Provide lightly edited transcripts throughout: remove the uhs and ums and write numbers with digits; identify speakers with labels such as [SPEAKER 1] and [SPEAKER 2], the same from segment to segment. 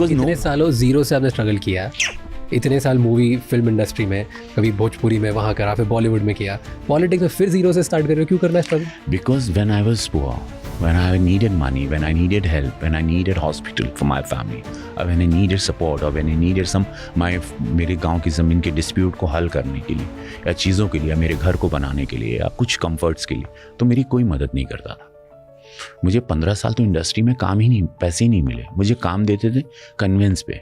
[SPEAKER 1] इतने सालों जीरो से आपने स्ट्रगल किया, इतने साल मूवी फिल्म इंडस्ट्री में, कभी भोजपुरी में वहाँ करा, फिर बॉलीवुड में किया, पॉलिटिक्स में फिर जीरो से स्टार्ट कर रहे हो, क्यों करना है struggle?
[SPEAKER 2] Because when I was poor, when I needed money, when I needed help, when I needed hospital for my family, or when I needed support, or when I needed मेरे गांव की ज़मीन के डिस्प्यूट को हल करने के लिए, या चीज़ों के लिए, या मेरे घर को बनाने के लिए, या कुछ कंफर्ट्स के लिए, तो मेरी कोई मदद नहीं करता था। मुझे 15 साल तो इंडस्ट्री में काम ही नहीं, पैसे ही नहीं मिले। मुझे काम देते थे कन्वेंस पे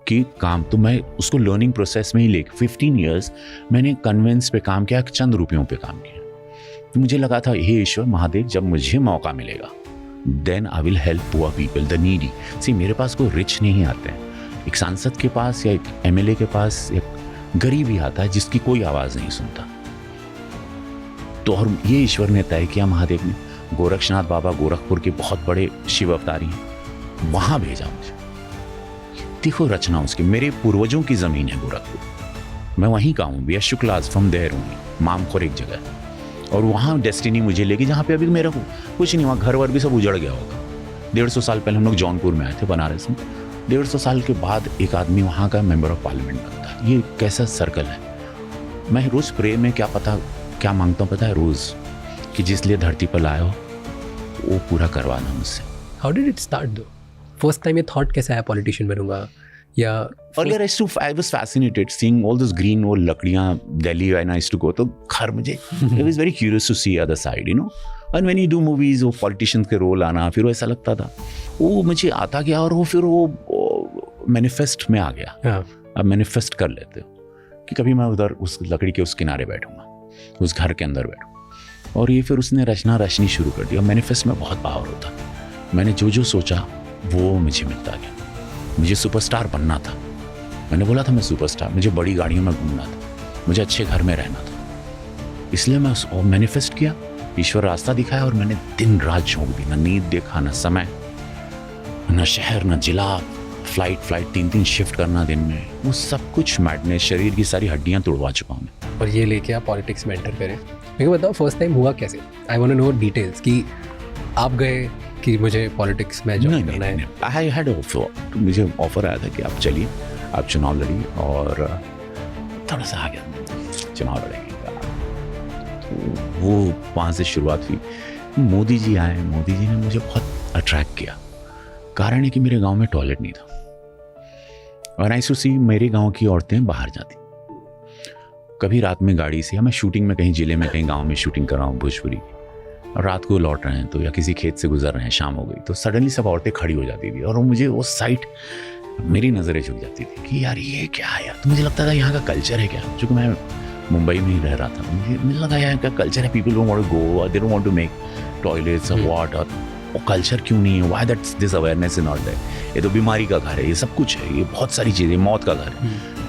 [SPEAKER 2] कि काम, तो मैं उसको लर्निंग प्रोसेस में ही लेके 15 ईयर्स मैंने कन्वेंस पे काम किया, चंद रुपयों पे काम किया। तो मुझे लगा था, हे ईश्वर महादेव, जब मुझे मौका मिलेगा then I will help poor people, the needy. See, मेरे पास कोई रिच नहीं आते हैं। एक सांसद के पास या एक एमएलए के पास एक गरीब ही आता है जिसकी कोई आवाज़ नहीं सुनता। तो और ये ईश्वर ने तय किया, महादेव ने, गोरक्षनाथ बाबा गोरखपुर के बहुत बड़े शिव अवतारी हैं, वहाँ भेजा मुझे। देखो रचना उसकी, मेरे पूर्वजों की ज़मीन है गोरखपुर, मैं वहीं का हूँ, वी शुक्लाज फ्रॉम देयर हूँ, मामखोर एक जगह है, और वहाँ डेस्टिनी मुझे लेगी जहाँ पे अभी मेरा कुछ नहीं, वहाँ घर वर भी सब उजड़ गया होगा। 150 साल पहले हम लोग जौनपुर में आए थे, बनारस में। 150 साल के बाद एक आदमी वहाँ का मेंबर ऑफ पार्लियामेंट बनता है। ये कैसा सर्कल है। मैं रोज़ प्रे में क्या मांगता हूँ पता है? रोज़ कि जिस लिए धरती पर लाए हो वो पूरा करवाना मुझसे।
[SPEAKER 1] हाउ डिड इट स्टार्ट दो? फर्स्ट टाइम ये थॉट कैसे आया पॉलिटिशियन बनूंगा? या
[SPEAKER 2] earlier I was fascinated seeing all those green वो लकड़ियाँ Delhi when I used to go, तो घर मुझे I was very curious to see other side, you know, and when you do movies वो politicians के रोल आना, फिर वो ऐसा लगता था, वो मुझे आता गया, और वो फिर वो मैनिफेस्ट में आ गया। अब मैनिफेस्ट कर लेते हो कि कभी मैं उधर उस लकड़ी के उस किनारे बैठूंगा, उस घर के अंदर बैठूंगा, और ये फिर उसने रचनी शुरू कर दी। और मैनिफेस्ट में बहुत पावर होता, मैंने जो सोचा वो मुझे मिलता गया। मुझे सुपरस्टार बनना था, मैंने बोला था मैं सुपरस्टार, मुझे बड़ी गाड़ियों में घूमना था, मुझे अच्छे घर में रहना था, इसलिए मैं मैनिफेस्ट किया। ईश्वर रास्ता दिखाया और मैंने दिन रात झोंक दी, ना नींद देखा, ना समय, ना शहर, ना जिला, फ्लाइट 3 शिफ्ट करना दिन में, वो सब कुछ मैडनेस, शरीर की सारी हड्डियाँ तोड़वा चुका हूँ मैं।
[SPEAKER 1] और ये लेके आप पॉलिटिक्स में एंटर करें। मेरे को बताओ फर्स्ट टाइम हुआ कैसे? I want to know details कि आप गए कि मुझे पॉलिटिक्स में जॉइन करना है।
[SPEAKER 2] आई हैड ऑफर, तो मुझे ऑफर आया था कि आप चलिए, आप चुनाव लड़िए, और थोड़ा सा आ गया चुनाव लड़ेंगे, तो वो वहाँ से शुरुआत हुई। मोदी जी आए, मोदी जी ने मुझे बहुत अट्रैक्ट किया। कारण है कि मेरे गांव में टॉयलेट नहीं था, और आई सी मेरे गांव की औरतें बाहर जाती, कभी रात में गाड़ी से, या मैं शूटिंग में कहीं जिले में कहीं गांव में शूटिंग कर रहा हूँ भोजपुरी, और रात को लौट रहे हैं तो, या किसी खेत से गुजर रहे हैं, शाम हो गई, तो सडनली सब औरतें खड़ी हो जाती थी, और मुझे वो साइट, मेरी नज़रें झुक जाती थी कि यार ये क्या है यार। तो मुझे लगता था यहाँ का कल्चर है क्या, क्योंकि मैं मुंबई में ही रह रहा था, मुझे लगा यहाँ का कल्चर है, people don't want to go, they don't want to make toilets और व्हाट, और वो कल्चर क्यों नहीं है, why that's this awareness is not there. ये तो बीमारी का घर है, ये सब कुछ है, ये बहुत सारी चीज़ें, मौत का घर है।